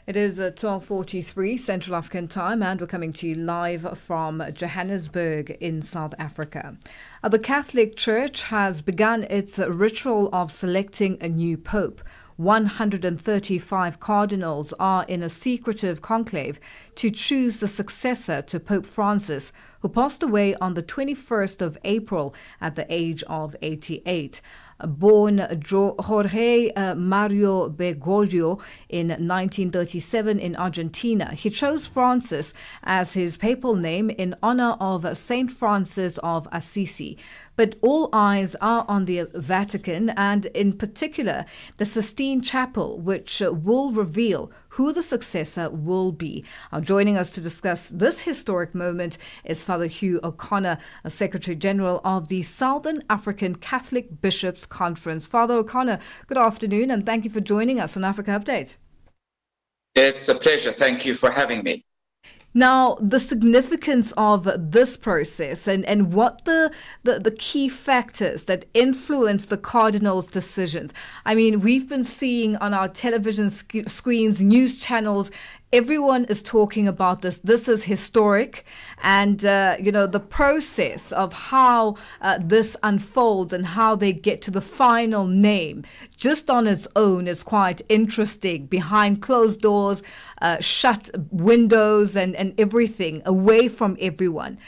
It is 12:43 Central African time, and we're coming to you live from Johannesburg in South Africa. The Catholic Church has begun its ritual of selecting a new pope. 135 cardinals are in a secretive conclave to choose the successor to Pope Francis, who passed away on the 21st of April at the age of 88. Born Jorge Mario Bergoglio in 1937 in Argentina, he chose Francis as his papal name in honor of Saint Francis of Assisi. But all eyes are on the Vatican, and in particular the Sistine Chapel, which will reveal who the successor will be. Joining us to discuss this historic moment is Father Hugh O'Connor, Secretary General of the Southern African Catholic Bishops' Conference. Father O'Connor, good afternoon, and thank you for joining us on Africa Update. It's a pleasure. Thank you for having me. Now, the significance of this process and what the key factors that influence the cardinals' decisions. I mean, we've been seeing on our television screens, news channels, everyone is talking about this. This is historic. And, the process of how this unfolds and how they get to the final name just on its own is quite interesting. Behind closed doors, shut windows and everything, away from everyone.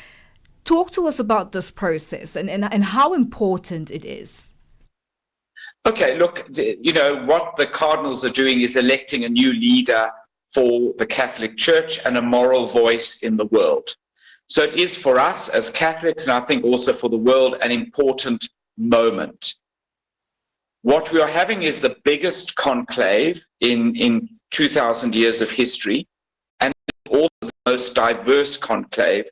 Talk to us about this process and how important it is. Okay, look, what the cardinals are doing is electing a new leader for the Catholic Church and a moral voice in the world. So it is for us as Catholics, and I think also for the world, an important moment. What we are having is the biggest conclave in 2,000 years of history, and also the most diverse conclave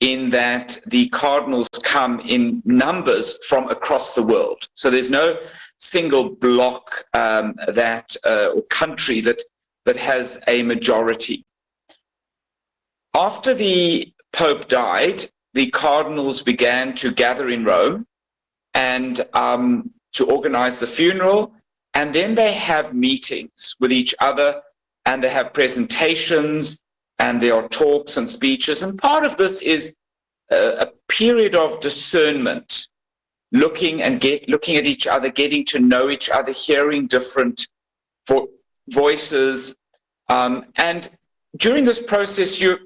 in that the cardinals come in numbers from across the world. So there's no single block or country that has a majority. After the Pope died, the cardinals began to gather in Rome and to organize the funeral, and then they have meetings with each other, and they have presentations, and there are talks and speeches, and part of this is a period of discernment, looking at each other, getting to know each other, hearing different voices, and during this process, you,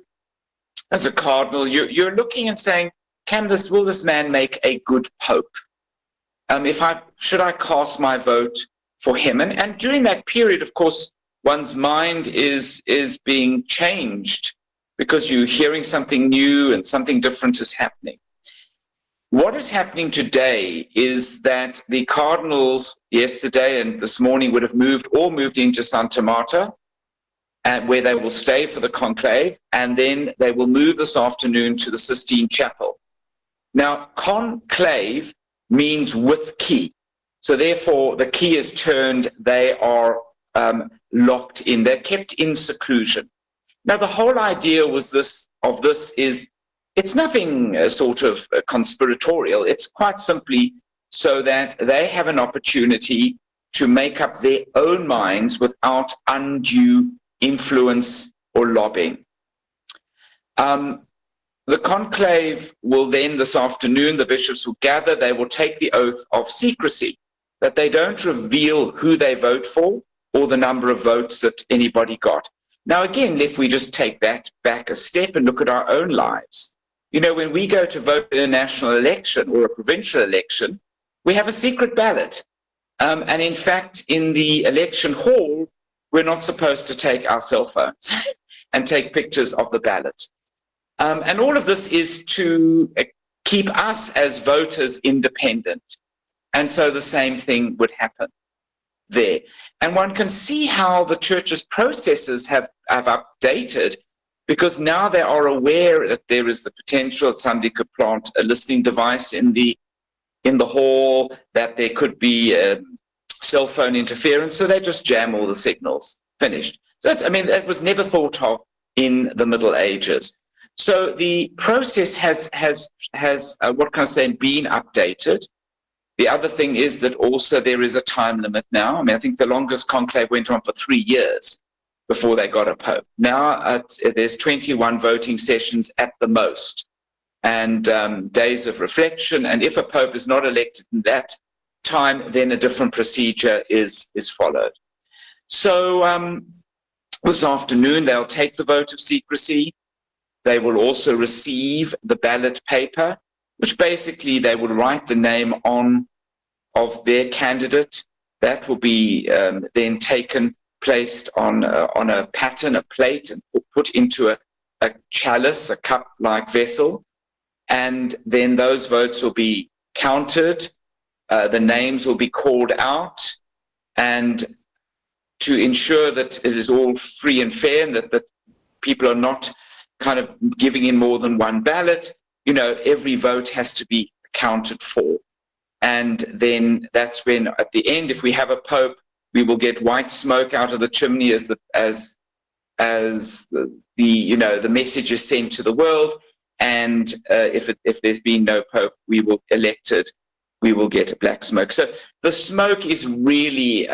as a cardinal, you're looking and saying, will this man make a good pope? Should I cast my vote for him? And during that period, of course, one's mind is being changed because you're hearing something new and something different is happening. What is happening today is that the cardinals yesterday and this morning would have moved into Santa Marta, where they will stay for the conclave, and then they will move this afternoon to the Sistine Chapel. Now, conclave means with key. So therefore, the key is turned, they are locked in, they're kept in seclusion. Now, the whole idea of this is, it's nothing sort of conspiratorial. It's quite simply so that they have an opportunity to make up their own minds without undue influence or lobbying. The conclave will then, this afternoon, the bishops will gather, they will take the oath of secrecy, that they don't reveal who they vote for or the number of votes that anybody got. Now, again, if we just take that back a step and look at our own lives, when we go to vote in a national election or a provincial election, we have a secret ballot. And in fact, in the election hall, we're not supposed to take our cell phones and take pictures of the ballot. And all of this is to keep us as voters independent. And so the same thing would happen there. And one can see how the church's processes have updated, because now they are aware that there is the potential that somebody could plant a listening device in the hall, that there could be cell phone interference, so they just jam all the signals. Finished. So that was never thought of in the Middle Ages. So the process has been updated. The other thing is that also there is a time limit now. I think the longest conclave went on for 3 years, before they got a pope. Now there's 21 voting sessions at the most, and days of reflection. And if a pope is not elected in that time, then a different procedure is followed. So this afternoon, they'll take the vote of secrecy. They will also receive the ballot paper, which basically they will write the name on of their candidate. That will be then taken, placed on a pattern, a plate, and put into a chalice, a cup-like vessel. And then those votes will be counted. The names will be called out. And to ensure that it is all free and fair and that people are not kind of giving in more than one ballot, every vote has to be accounted for. And then that's when, at the end, if we have a pope, we will get white smoke out of the chimney as the message is sent to the world. And if there's been no pope, we will get a black smoke. So the smoke is really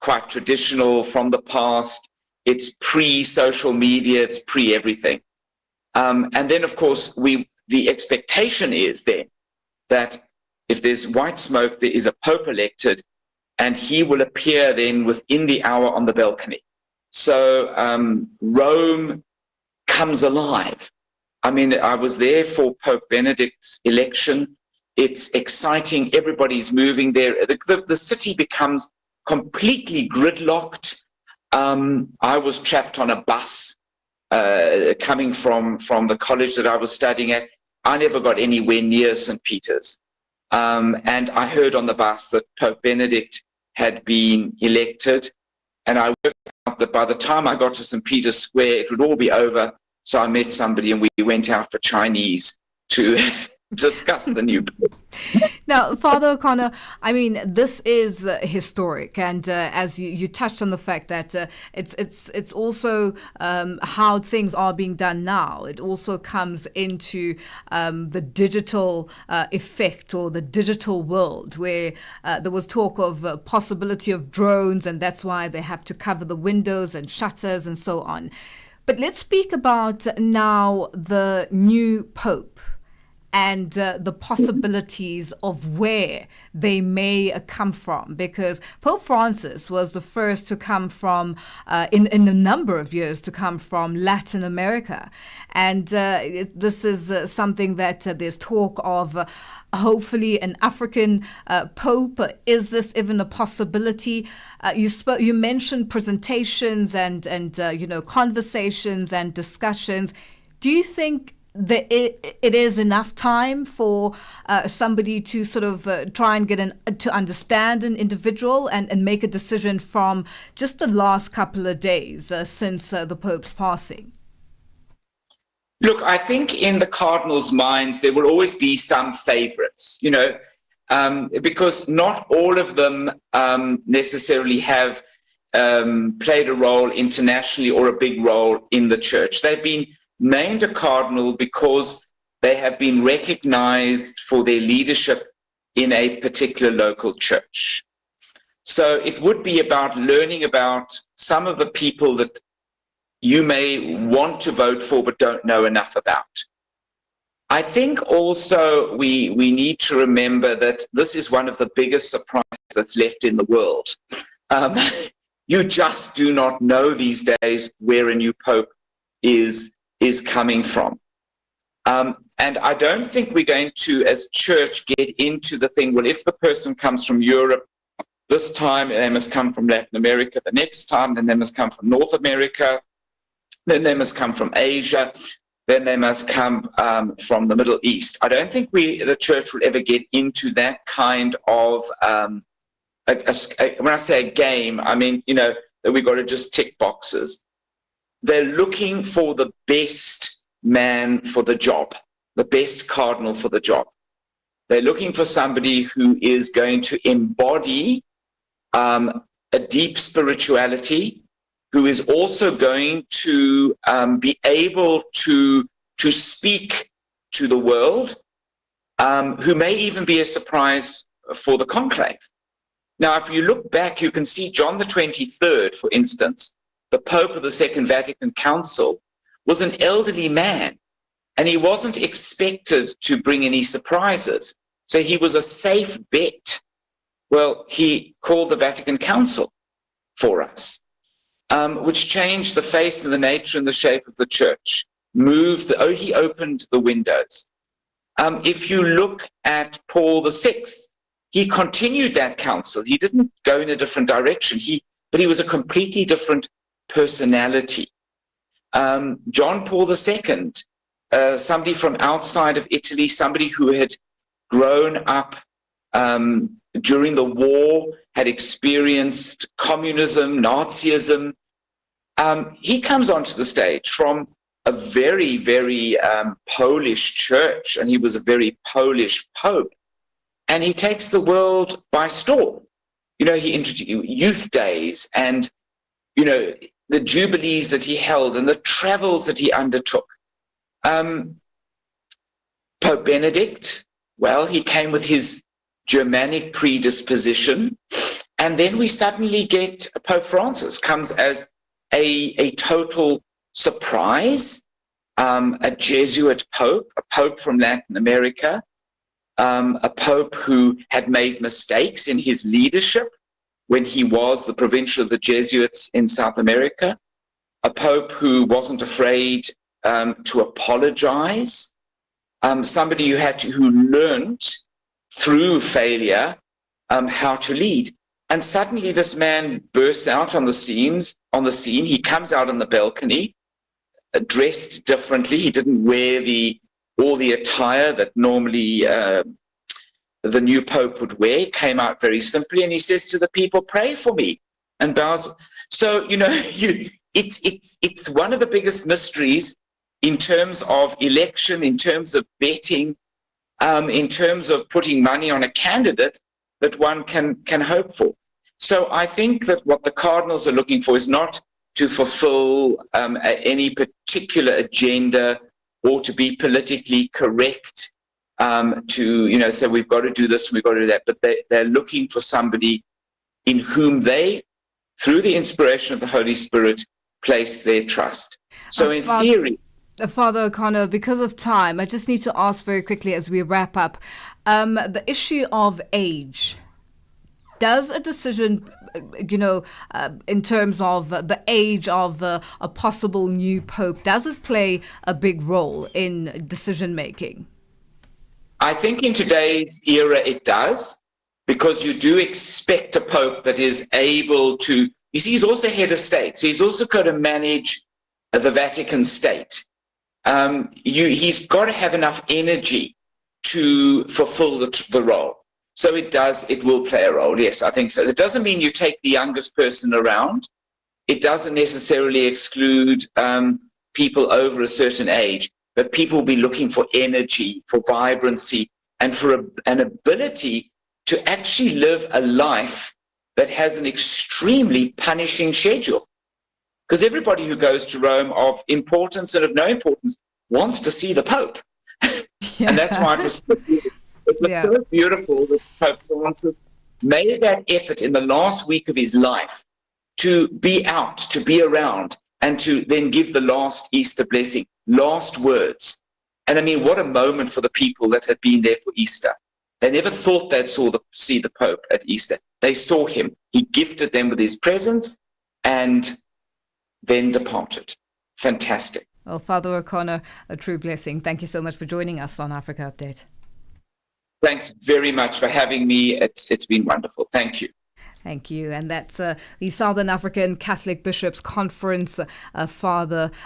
quite traditional from the past. It's pre-social media, it's pre-everything. And then, of course, the expectation is then that if there's white smoke, there is a pope elected, and he will appear then within the hour on the balcony. So Rome comes alive. I mean, I was there for Pope Benedict's election. It's exciting. Everybody's moving there. The city becomes completely gridlocked. I was trapped on a bus coming from the college that I was studying at. I never got anywhere near St. Peter's. And I heard on the bus that Pope Benedict had been elected. And I worked out that by the time I got to St. Peter's Square, it would all be over. So I met somebody and we went out for Chinese to discuss the new pope. Now, Father O'Connor, I mean, this is historic, and as you touched on the fact that it's also how things are being done now. It also comes into the digital effect or the digital world, where there was talk of possibility of drones, and that's why they have to cover the windows and shutters and so on. But let's speak about now the new pope and the possibilities of where they may come from, because Pope Francis was the first to come from, in a number of years, to come from Latin America. And this is something that there's talk of hopefully an African pope. Is this even a possibility? You mentioned presentations and conversations and discussions. Do you think that it is enough time for somebody to sort of try and to understand an individual and make a decision from just the last couple of days since the Pope's passing? Look, I think in the Cardinals' minds, there will always be some favorites, because not all of them necessarily have played a role internationally or a big role in the church. They've been named a cardinal because they have been recognized for their leadership in a particular local church. So it would be about learning about some of the people that you may want to vote for but don't know enough about. I think also we need to remember that this is one of the biggest surprises that's left in the world. You just do not know these days where a new pope is coming from. And I don't think we're going to, as church, get into the thing, well, if the person comes from Europe, this time they must come from Latin America, the next time then they must come from North America, then they must come from Asia, then they must come from the Middle East. I don't think the church will ever get into that kind of, when I say a game, I mean, that we've got to just tick boxes. They're looking for the best man for the job, the best cardinal for the job. They're looking for somebody who is going to embody a deep spirituality, who is also going to be able to speak to the world, who may even be a surprise for the conclave. Now, if you look back, you can see John the 23rd, for instance, the Pope of the Second Vatican Council, was an elderly man, and he wasn't expected to bring any surprises. So he was a safe bet. Well, he called the Vatican Council for us, which changed the face and the nature and the shape of the church. He opened the windows. If you look at Paul VI, he continued that council. He didn't go in a different direction, but he was a completely different personality. John Paul II, somebody from outside of Italy, somebody who had grown up during the war, had experienced communism, Nazism. He comes onto the stage from a very, very Polish church, and he was a very Polish pope. And he takes the world by storm. He introduced youth days and, the jubilees that he held and the travels that he undertook. Pope Benedict, well, he came with his Germanic predisposition. And then we suddenly get Pope Francis, comes as a total surprise, a Jesuit pope, a pope from Latin America, a pope who had made mistakes in his leadership when he was the provincial of the Jesuits in South America, a pope who wasn't afraid to apologize, somebody who learned through failure how to lead. And suddenly this man bursts out on the scene. He comes out on the balcony, dressed differently. He didn't wear all the attire that normally the new pope would wear. He came out very simply, and he says to the people, "Pray for me," and bows. So it's one of the biggest mysteries in terms of election, in terms of betting, in terms of putting money on a candidate that one can hope for. So I think that what the Cardinals are looking for is not to fulfill any particular agenda or to be politically correct, to say we've got to do this, we've got to do that, but they're looking for somebody in whom they, through the inspiration of the Holy Spirit, place their trust. So in theory... Father O'Connor, because of time, I just need to ask very quickly as we wrap up, the issue of age. Does a decision, in terms of the age of a possible new pope, does it play a big role in decision making? I think in today's era it does, because you do expect a pope that is able to, he's also head of state, so he's also got to manage the Vatican state. He's got to have enough energy to fulfill the role. So it will play a role, yes, I think so. It doesn't mean you take the youngest person around. It doesn't necessarily exclude people over a certain age, but people will be looking for energy, for vibrancy, and for an ability to actually live a life that has an extremely punishing schedule. Because everybody who goes to Rome of importance and of no importance wants to see the Pope. Yeah. And that's why it was so beautiful that Pope Francis made that effort in the last week of his life to be out, to be around, and to then give the last Easter blessing, last words. And I mean, what a moment for the people that had been there for Easter. They never thought they'd see the Pope at Easter. They saw him. He gifted them with his presence and then departed. Fantastic. Well, Father O'Connor, a true blessing. Thank you so much for joining us on Africa Update. Thanks very much for having me. It's been wonderful. Thank you. Thank you. And that's the Southern African Catholic Bishops' Conference,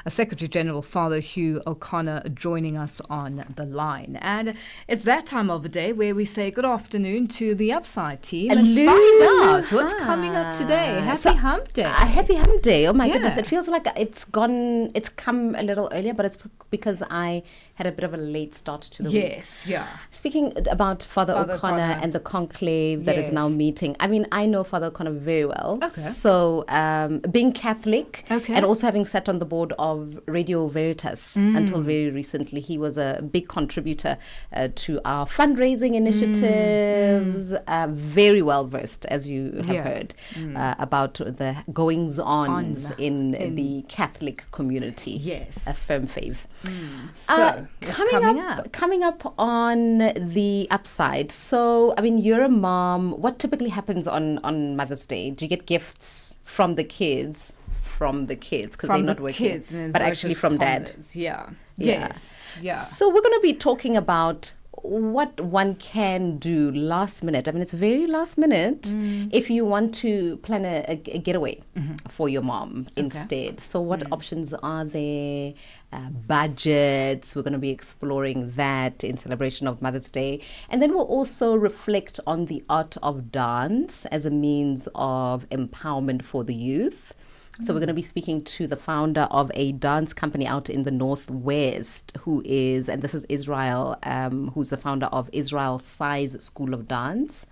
Secretary General Father Hugh O'Connor joining us on the line. And it's that time of the day where we say good afternoon to the Upside team and find out what's coming up today. Happy Hump Day. Happy Hump Day. Oh my goodness. It feels like it's come a little earlier, but it's because I had a bit of a late start to the week. Yes, yeah. Speaking about Father O'Connor and the conclave that is now meeting, I mean, I know Father O'Connor very well. Okay. So being Catholic and also having sat on the board of Radio Veritas until very recently, he was a big contributor to our fundraising initiatives, very well versed, as you have heard. word, about the goings-ons in the Catholic community. Yes. A firm fave. So, coming up on the upside. So, I mean, you're a mom. What typically happens on Mother's Day? Do you get gifts from the kids? Because they're not working, but actually from dad. Yeah. Yes. Yeah. So we're going to be talking about what one can do last minute. I mean, it's very last minute if you want to plan a getaway for your mom instead. So what options are there? Budgets. We're going to be exploring that in celebration of Mother's Day. And then we'll also reflect on the art of dance as a means of empowerment for the youth. So we're going to be speaking to the founder of a dance company out in the Northwest, who is, and this is Israel, who's the founder of Israel Size School of Dance.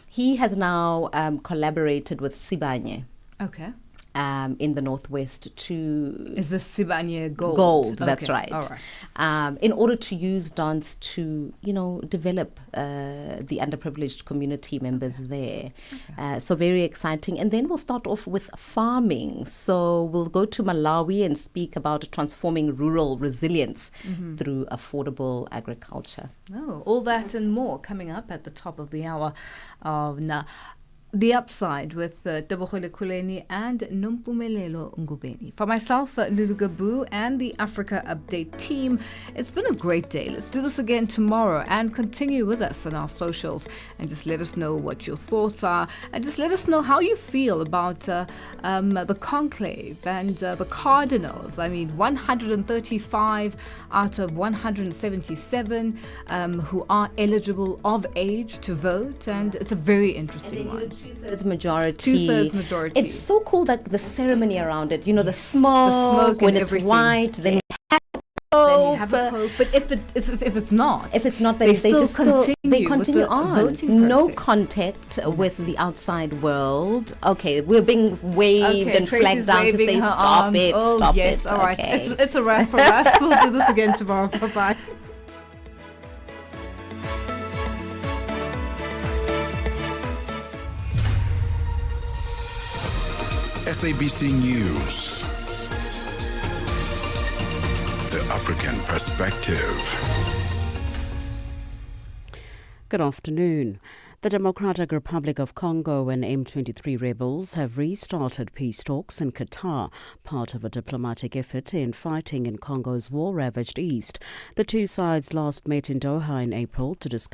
He has now collaborated with Sibanye. Okay. In the Northwest to... Is the Sibanye Gold? Gold, that's okay. right. All right. In order to use dance to, develop the underprivileged community members there. Okay. So very exciting. And then we'll start off with farming. So we'll go to Malawi and speak about transforming rural resilience through affordable agriculture. Oh, all that and more coming up at the top of the hour of The Upside with Tebohole Kuleni and Nompumelelo Ngubeni. For myself, Lulu Gaboo, and the Africa Update team, it's been a great day. Let's do this again tomorrow and continue with us on our socials and just let us know what your thoughts are and just let us know how you feel about the conclave and the cardinals. I mean, 135 out of 177 who are eligible of age to vote, and it's a very interesting one. Two-thirds majority. It's so cool that the ceremony around it, the smoke when it's everything. White, then you have a pope. But if it's not, they continue on. No process. Contact with the outside world. Okay, we're being waved and flagged down to say stop it, stop it. All right, it's a wrap for us. We'll do this again tomorrow. Bye-bye. SABC News. The African Perspective. Good afternoon. The Democratic Republic of Congo and M23 rebels have restarted peace talks in Qatar, part of a diplomatic effort to end fighting in Congo's war-ravaged east. The two sides last met in Doha in April to discuss